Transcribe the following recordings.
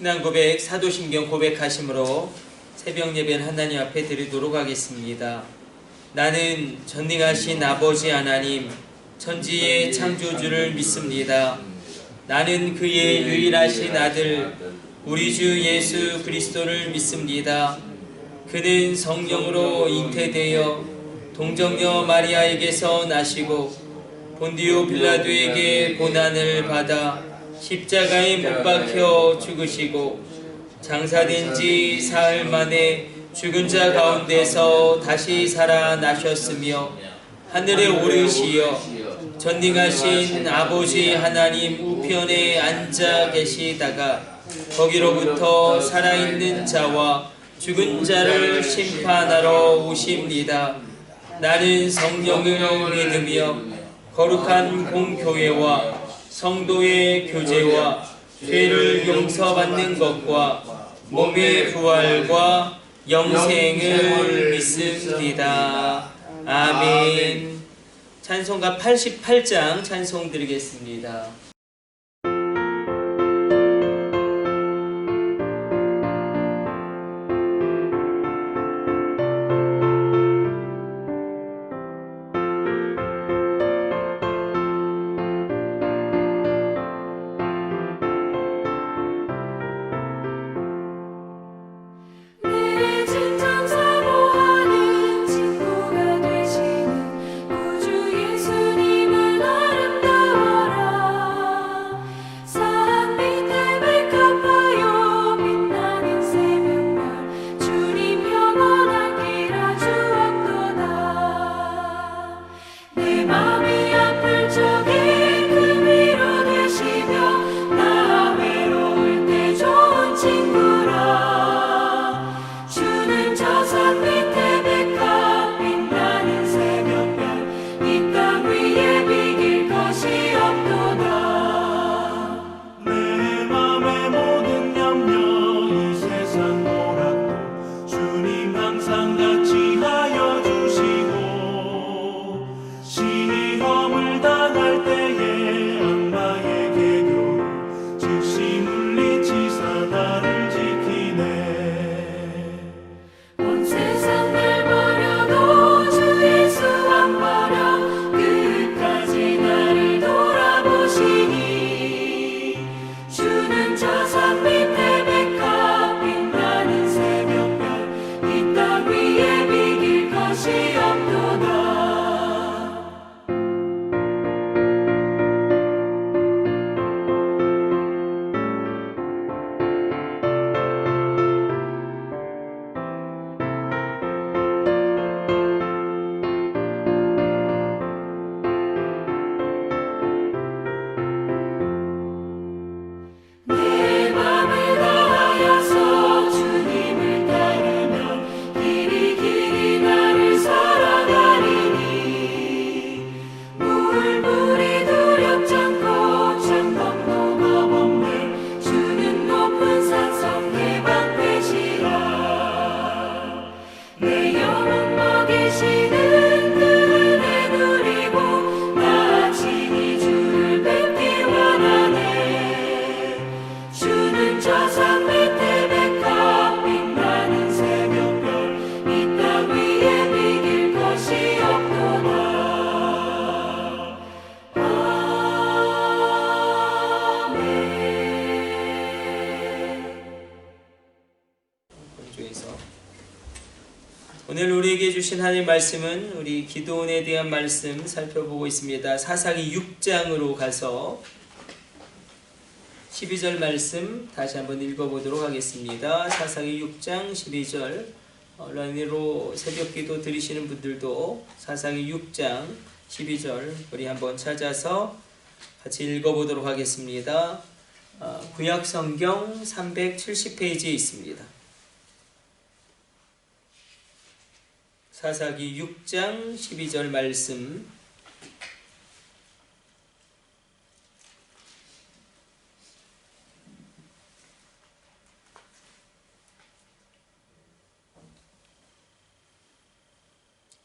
신앙 고백, 사도신경 고백하심으로 새벽 예배는 하나님 앞에 드리도록 하겠습니다. 나는 전능하신 아버지 하나님, 천지의 창조주를 믿습니다. 나는 그의 유일하신 아들, 우리 주 예수 그리스도를 믿습니다. 그는 성령으로 잉태되어 동정녀 마리아에게서 나시고 본디오 빌라도에게 고난을 받아 십자가에 못 박혀 죽으시고 장사된 지 사흘 만에 죽은 자 가운데서 다시 살아나셨으며 하늘에 오르시어 전능하신 아버지 하나님 우편에 앉아 계시다가 거기로부터 살아있는 자와 죽은 자를 심판하러 오십니다. 나는 성령을 믿으며 거룩한 공교회와 성도의 교제와 죄를 용서받는 것과 몸의 부활과 영생을 믿습니다. 아멘. 찬송가 88장 찬송 드리겠습니다. 오늘 우리에게 주신 하나님의 말씀은 우리 기도원에 대한 말씀 살펴보고 있습니다. 사사기 6장으로 가서 12절 말씀 다시 한번 읽어보도록 하겠습니다. 사사기 6장 12절 온라인으로 새벽기도 드리시는 분들도 사사기 6장 12절 우리 한번 찾아서 같이 읽어보도록 하겠습니다. 구약성경 370페이지에 있습니다. 사사기 6장 12절 말씀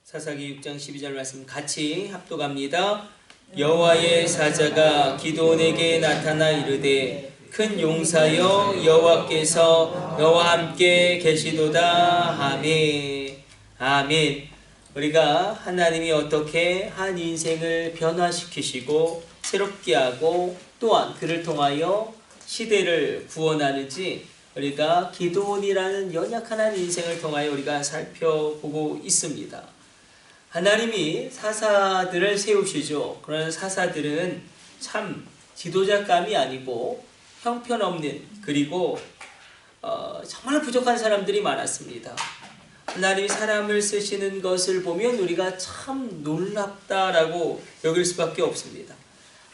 사사기 6장 12절 말씀 같이 합독합니다. 여호와의 사자가 기드온에게 나타나 이르되 큰 용사여 여호와께서 너와 함께 계시도다. 아멘. 아멘. 우리가 하나님이 어떻게 한 인생을 변화시키시고 새롭게 하고 또한 그를 통하여 시대를 구원하는지 우리가 기드온이라는 연약한 한 인생을 통하여 우리가 살펴보고 있습니다. 하나님이 사사들을 세우시죠. 그러나 사사들은 참 지도자감이 아니고 형편없는 그리고 정말 부족한 사람들이 많았습니다. 하나님이 사람을 쓰시는 것을 보면 우리가 참 놀랍다라고 여길 수밖에 없습니다.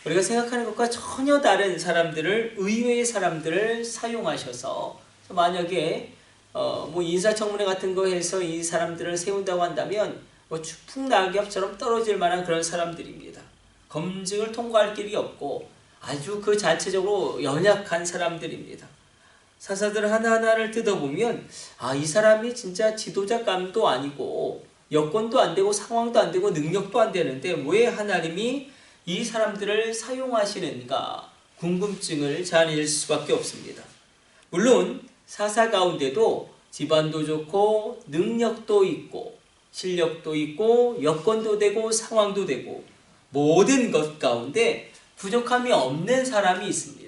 우리가 생각하는 것과 전혀 다른 사람들을, 의외의 사람들을 사용하셔서 만약에 뭐 인사청문회 같은 거 해서 이 사람들을 세운다고 한다면 뭐 추풍 낙엽처럼 떨어질 만한 그런 사람들입니다. 검증을 통과할 길이 없고 아주 그 자체적으로 연약한 사람들입니다. 사사들 하나하나를 뜯어보면 이 사람이 진짜 지도자감도 아니고 여건도 안 되고 상황도 안 되고 능력도 안 되는데 왜 하나님이 이 사람들을 사용하시는가 궁금증을 자아낼 수밖에 없습니다. 물론 사사 가운데도 집안도 좋고 능력도 있고 실력도 있고 여건도 되고 상황도 되고 모든 것 가운데 부족함이 없는 사람이 있습니다.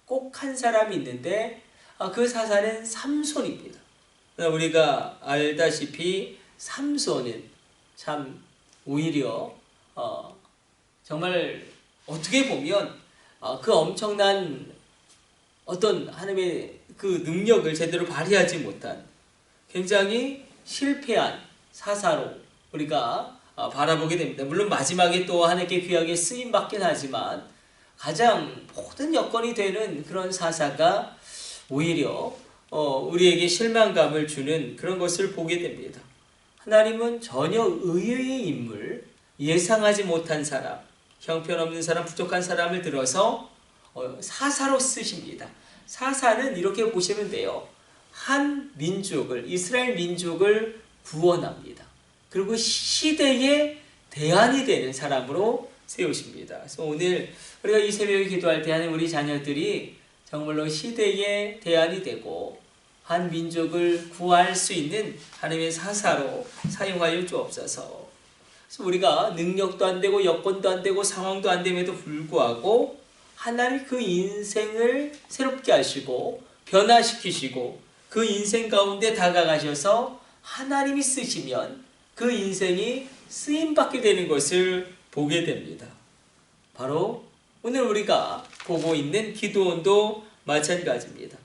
꼭 한 사람이 있는데 그 사사는 삼손입니다. 우리가 알다시피 삼손은 참 오히려 정말 어떻게 보면 그 엄청난 어떤 하나님의 그 능력을 제대로 발휘하지 못한 굉장히 실패한 사사로 우리가 바라보게 됩니다. 물론 마지막에 또 하나님께 귀하게 쓰임받긴 하지만 가장 모든 여건이 되는 그런 사사가 오히려 우리에게 실망감을 주는 그런 것을 보게 됩니다. 하나님은 전혀 의외의 인물, 예상하지 못한 사람, 형편없는 사람, 부족한 사람을 들어서 사사로 쓰십니다. 사사는 이렇게 보시면 돼요. 한 민족을, 이스라엘 민족을 구원합니다. 그리고 시대의 대안이 되는 사람으로 세우십니다. 그래서 오늘 우리가 이 새벽에 기도할 때 하는 우리 자녀들이 정말로 시대의 대안이 되고 한 민족을 구할 수 있는 하나님의 사사로 사용하여 주옵소서. 그래서 우리가 능력도 안 되고 여건도 안 되고 상황도 안 됨에도 불구하고 하나님 그 인생을 새롭게 하시고 변화시키시고 그 인생 가운데 다가가셔서 하나님이 쓰시면 그 인생이 쓰임받게 되는 것을 보게 됩니다. 바로 오늘 우리가 보고 있는 기드온도 마찬가지입니다.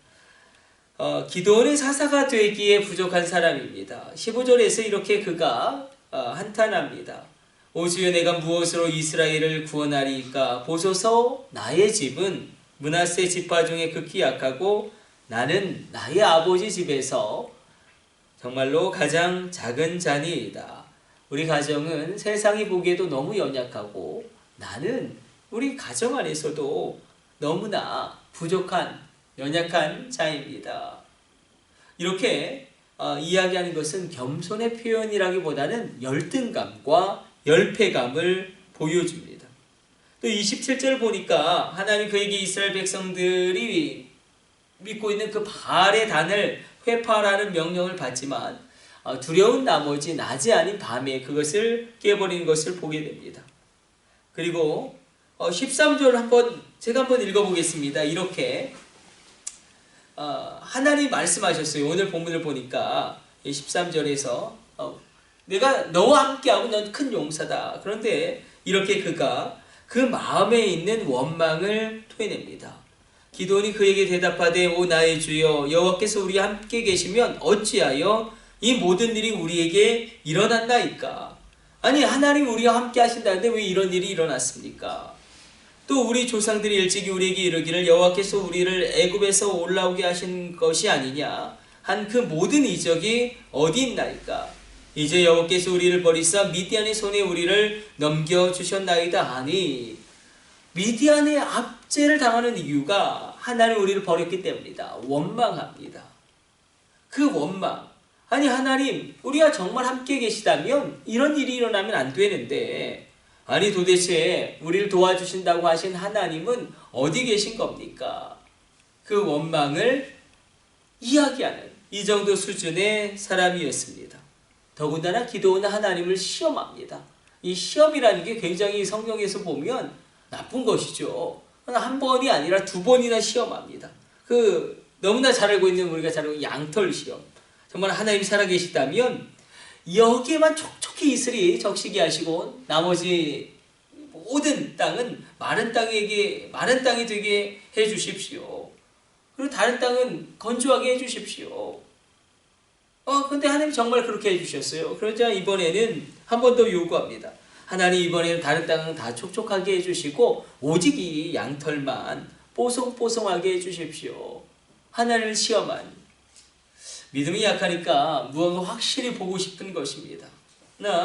기드온은 사사가 되기에 부족한 사람입니다. 15절에서 이렇게 그가 한탄합니다. 오 주여 내가 무엇으로 이스라엘을 구원하리이까? 보소서 나의 집은 므낫세 지파 중에 극히 약하고 나는 나의 아버지 집에서 정말로 가장 작은 자니이다. 우리 가정은 세상이 보기에도 너무 연약하고 나는 우리 가정 안에서도 너무나 부족한 연약한 자입니다. 이렇게 이야기하는 것은 겸손의 표현이라기보다는 열등감과 열패감을 보여줍니다. 또 27절 보니까 하나님 그에게 이스라엘 백성들이 믿고 있는 그 바알의 단을 회파하라는 명령을 받지만 두려운 나머지 낮이 아닌 밤에 그것을 깨버리는 것을 보게 됩니다. 그리고 13절 제가 한번 읽어보겠습니다. 이렇게 하나님 말씀하셨어요. 오늘 본문을 보니까 13절에서 내가 너와 함께하고 넌 큰 용사다. 그런데 이렇게 그가 그 마음에 있는 원망을 토해냅니다. 기드온이 그에게 대답하되 오 나의 주여 여호와께서 우리와 함께 계시면 어찌하여 이 모든 일이 우리에게 일어났나이까? 아니 하나님 우리와 함께 하신다는데 왜 이런 일이 일어났습니까? 또 우리 조상들이 일찍이 우리에게 이르기를 여호와께서 우리를 애굽에서 올라오게 하신 것이 아니냐 한 그 모든 이적이 어디 있나이까? 이제 여호와께서 우리를 버리사 미디안의 손에 우리를 넘겨주셨나이다 하니 미디안의 압제를 당하는 이유가 하나님 우리를 버렸기 때문이다. 원망합니다. 그 원망. 아니 하나님 우리가 정말 함께 계시다면 이런 일이 일어나면 안 되는데 아니 도대체 우리를 도와주신다고 하신 하나님은 어디 계신 겁니까? 그 원망을 이야기하는 이 정도 수준의 사람이었습니다. 더군다나 기도는 하나님을 시험합니다. 이 시험이라는 게 굉장히 성경에서 보면 나쁜 것이죠. 한 번이 아니라 두 번이나 시험합니다. 너무나 잘 알고 있는 우리가 잘 알고 있는 양털 시험. 정말 하나님이 살아계시다면 여기에만 촉촉히 이슬이 적시게 하시고 나머지 모든 땅은 마른 땅이 되게 해 주십시오. 그리고 다른 땅은 건조하게 해 주십시오. 근데 하나님 정말 그렇게 해 주셨어요. 그러자 이번에는 한 번 더 요구합니다. 하나님 이번에는 다른 땅은 다 촉촉하게 해 주시고 오직 이 양털만 뽀송뽀송하게 해 주십시오. 하나님을 시험한 믿음이 약하니까 무언가 확실히 보고 싶은 것입니다.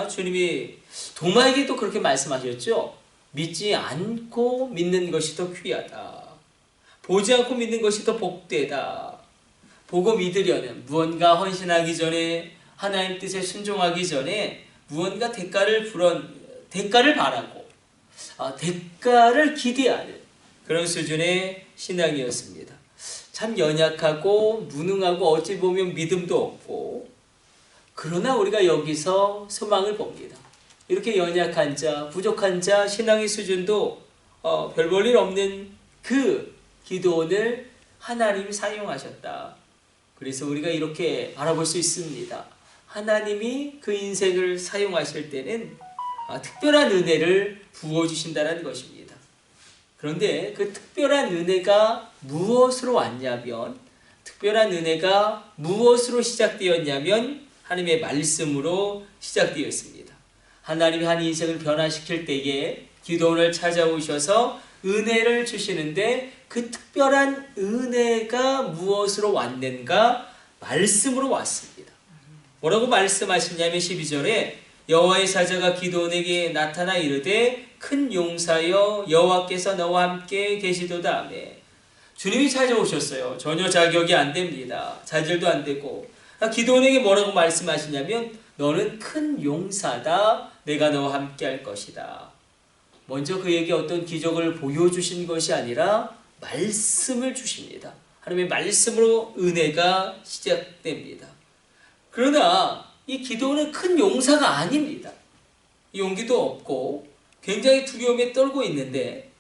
주님이 도마에게도 그렇게 말씀하셨죠. 믿지 않고 믿는 것이 더 귀하다. 보지 않고 믿는 것이 더 복되다. 보고 믿으려는 무언가 헌신하기 전에 하나님 뜻에 순종하기 전에 무언가 대가를 바라고 대가를 기대하는 그런 수준의 신앙이었습니다. 참 연약하고 무능하고 어찌 보면 믿음도 없고 그러나 우리가 여기서 소망을 봅니다. 이렇게 연약한 자, 부족한 자 신앙의 수준도 별 볼 일 없는 그 기도원을 하나님이 사용하셨다. 그래서 우리가 이렇게 바라볼 수 있습니다. 하나님이 그 인생을 사용하실 때는 특별한 은혜를 부어주신다는 것입니다. 그런데 그 특별한 은혜가 무엇으로 왔냐면, 특별한 은혜가 무엇으로 시작되었냐면 하나님의 말씀으로 시작되었습니다. 하나님이 한 인생을 변화시킬 때에 기도원을 찾아오셔서 은혜를 주시는데 그 특별한 은혜가 무엇으로 왔는가? 말씀으로 왔습니다. 뭐라고 말씀하시냐면 12절에 여호와의 사자가 기도원에게 나타나 이르되 큰 용사여 여호와께서 너와 함께 계시도다 하며 주님이 찾아오셨어요. 전혀 자격이 안 됩니다. 자질도 안 되고 기도원에게 뭐라고 말씀하시냐면 너는 큰 용사다. 내가 너와 함께 할 것이다. 먼저 그에게 어떤 기적을 보여주신 것이 아니라 말씀을 주십니다. 하나님의 말씀으로 은혜가 시작됩니다. 그러나 이 기도는 큰 용사가 아닙니다. 용기도 없고 굉장히 두려움에 떨고 있는데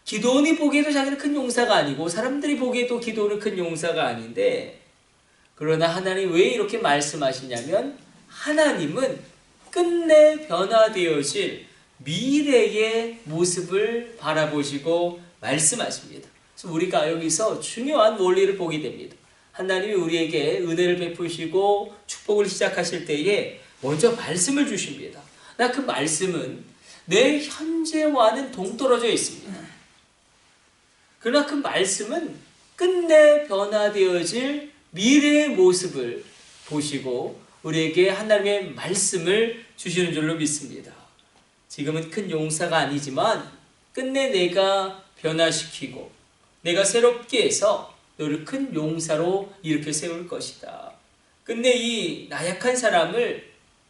기도원이 보기에도 자기는 큰 용사가 아니고 사람들이 보기에도 기도는 큰 용사가 아닌데 그러나 하나님 왜 이렇게 말씀하시냐면 하나님은 끝내 변화되어질 미래의 모습을 바라보시고 말씀하십니다. 그래서 우리가 여기서 중요한 원리를 보게 됩니다. 하나님이 우리에게 은혜를 베푸시고 축복을 시작하실 때에 먼저 말씀을 주십니다. 그 말씀은 내 현재와는 동떨어져 있습니다. 그러나 그 말씀은 끝내 변화되어질 미래의 모습을 보시고 우리에게 하나님의 말씀을 주시는 줄로 믿습니다. 지금은 큰 용사가 아니지만 끝내 내가 변화시키고 내가 새롭게 해서 너를 큰 용사로 이렇게 세울 것이다. 끝내 이 나약한 사람을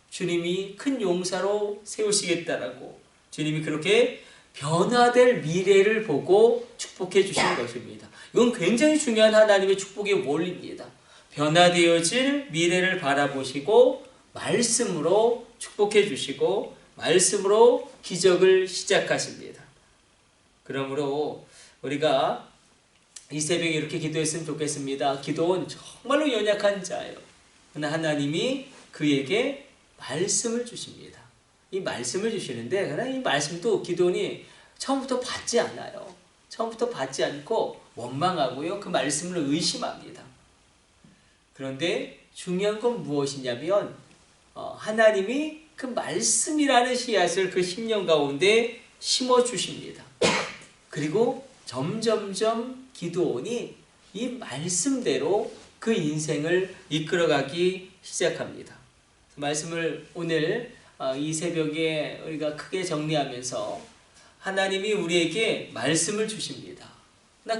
주님이 큰 용사로 세우시겠다라고 주님이 그렇게 변화될 미래를 보고 축복해 주시는 것입니다. 이건 굉장히 중요한 하나님의 축복의 원리입니다. 변화되어질 미래를 바라보시고 말씀으로 축복해 주시고 말씀으로 기적을 시작하십니다. 그러므로 우리가 이 새벽에 이렇게 기도했으면 좋겠습니다. 기도는 정말로 연약한 자예요. 그러나 하나님이 그에게 말씀을 주십니다. 이 말씀을 주시는데 그러나 이 말씀도 기도원이 처음부터 받지 않아요. 처음부터 받지 않고 원망하고요. 그 말씀을 의심합니다. 그런데 중요한 건 무엇이냐면 하나님이 그 말씀이라는 씨앗을 그 심령 가운데 심어주십니다. 그리고 점점점 기도원이 이 말씀대로 그 인생을 이끌어가기 시작합니다. 말씀을 오늘 이 새벽에 우리가 크게 정리하면서 하나님이 우리에게 말씀을 주십니다.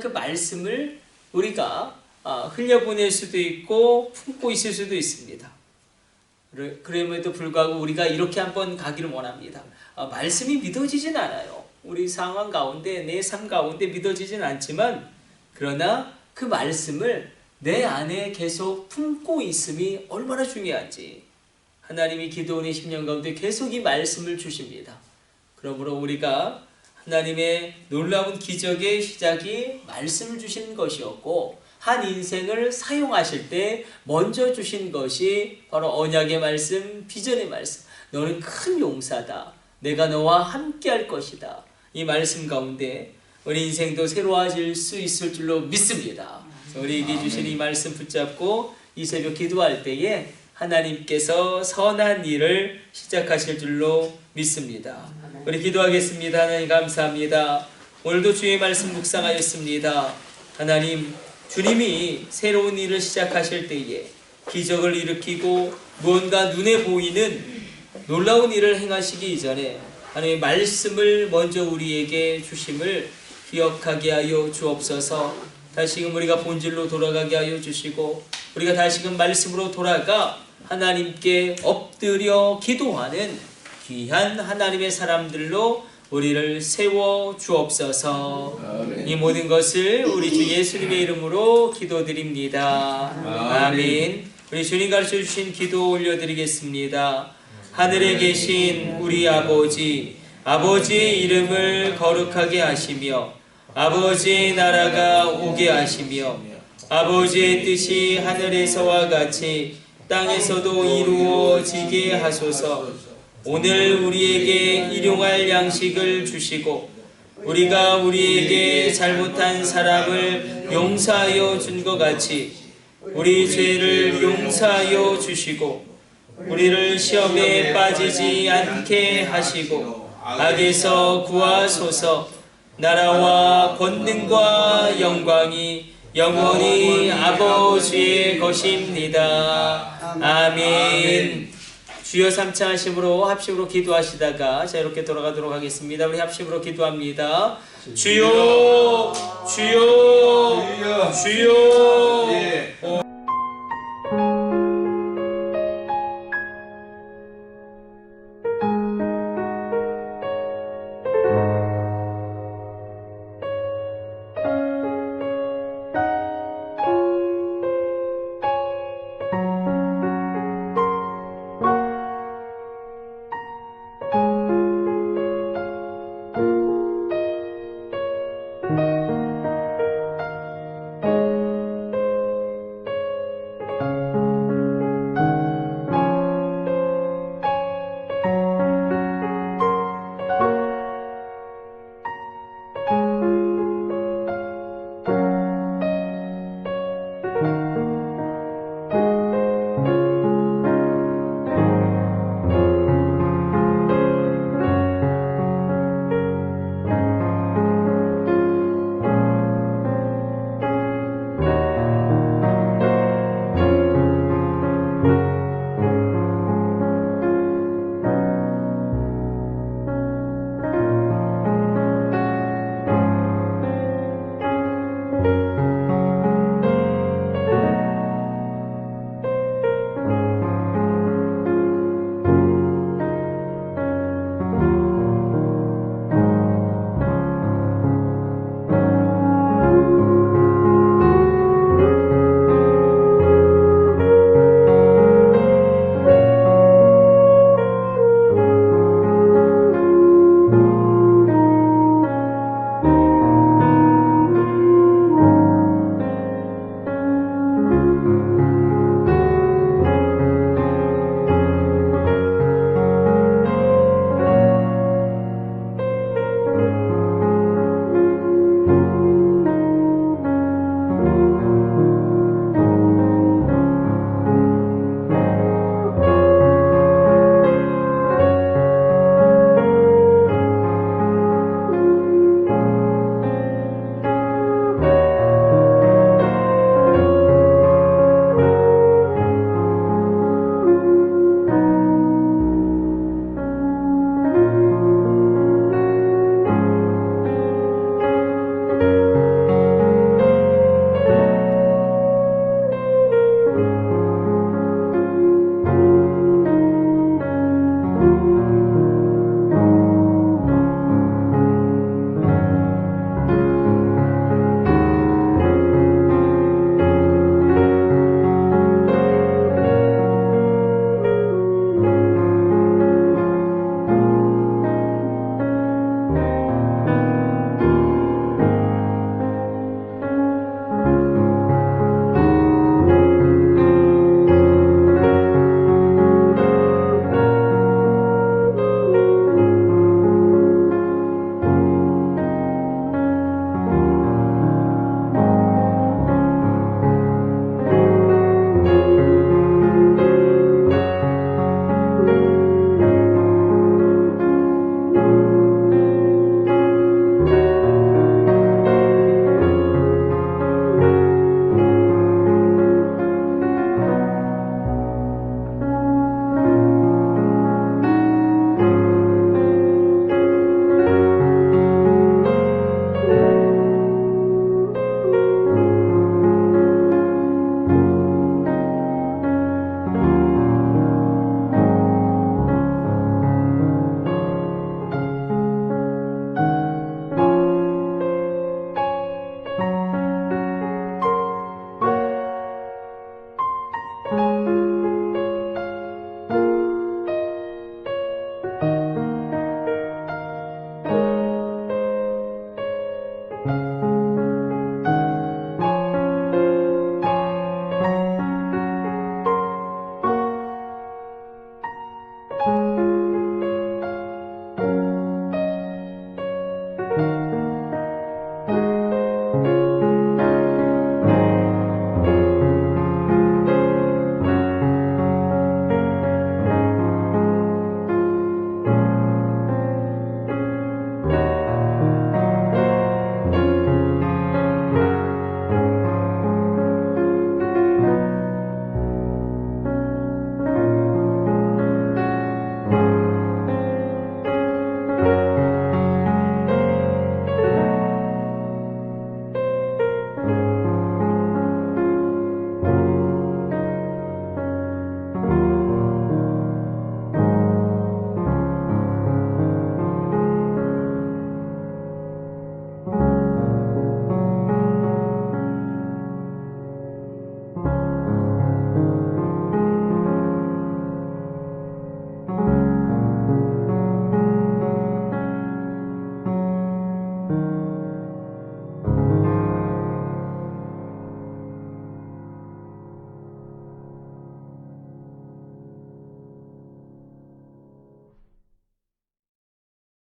그 말씀을 우리가 흘려보낼 수도 있고 품고 있을 수도 있습니다. 그럼에도 불구하고 우리가 이렇게 한번 가기를 원합니다. 말씀이 믿어지진 않아요. 우리 상황 가운데 내 삶 가운데 믿어지진 않지만 그러나 그 말씀을 내 안에 계속 품고 있음이 얼마나 중요한지 하나님이 기도원의 10년 가운데 계속 이 말씀을 주십니다. 그러므로 우리가 하나님의 놀라운 기적의 시작이 말씀을 주신 것이었고 한 인생을 사용하실 때 먼저 주신 것이 바로 언약의 말씀, 비전의 말씀. 너는 큰 용사다. 내가 너와 함께 할 것이다. 이 말씀 가운데 우리 인생도 새로워질 수 있을 줄로 믿습니다. 우리에게 주신 이 말씀 붙잡고 이 새벽 기도할 때에 하나님께서 선한 일을 시작하실 줄로 믿습니다. 우리 기도하겠습니다. 하나님 감사합니다. 오늘도 주의 말씀 묵상하였습니다. 하나님, 주님이 새로운 일을 시작하실 때에 기적을 일으키고 무언가 눈에 보이는 놀라운 일을 행하시기 이전에 하나님의 말씀을 먼저 우리에게 주심을 기억하게 하여 주옵소서. 다시금 우리가 본질로 돌아가게 하여 주시고 우리가 다시금 말씀으로 돌아가 하나님께 엎드려 기도하는 귀한 하나님의 사람들로 우리를 세워 주옵소서. 아멘. 이 모든 것을 우리 주 예수님의 이름으로 기도드립니다. 아멘. 우리 주님 가르쳐 주신 기도 올려드리겠습니다. 하늘에 계신 우리 아버지, 아버지의 이름을 거룩하게 하시며 아버지의 나라가 오게 하시며 아버지의 뜻이 하늘에서와 같이 땅에서도 이루어지게 하소서. 오늘 우리에게 일용할 양식을 주시고 우리가 우리에게 잘못한 사람을 용서하여 준 것 같이 우리 죄를 용서하여 주시고 우리를 시험에 빠지지 않게 하시고 악에서 구하소서. 나라와 권능과 영광이 영원히 아버지의 것입니다. 아멘. 주여 삼창하심으로 합심으로 기도하시다가 자유롭게 돌아가도록 하겠습니다. 우리 합심으로 기도합니다. 주여, 주여, 주여.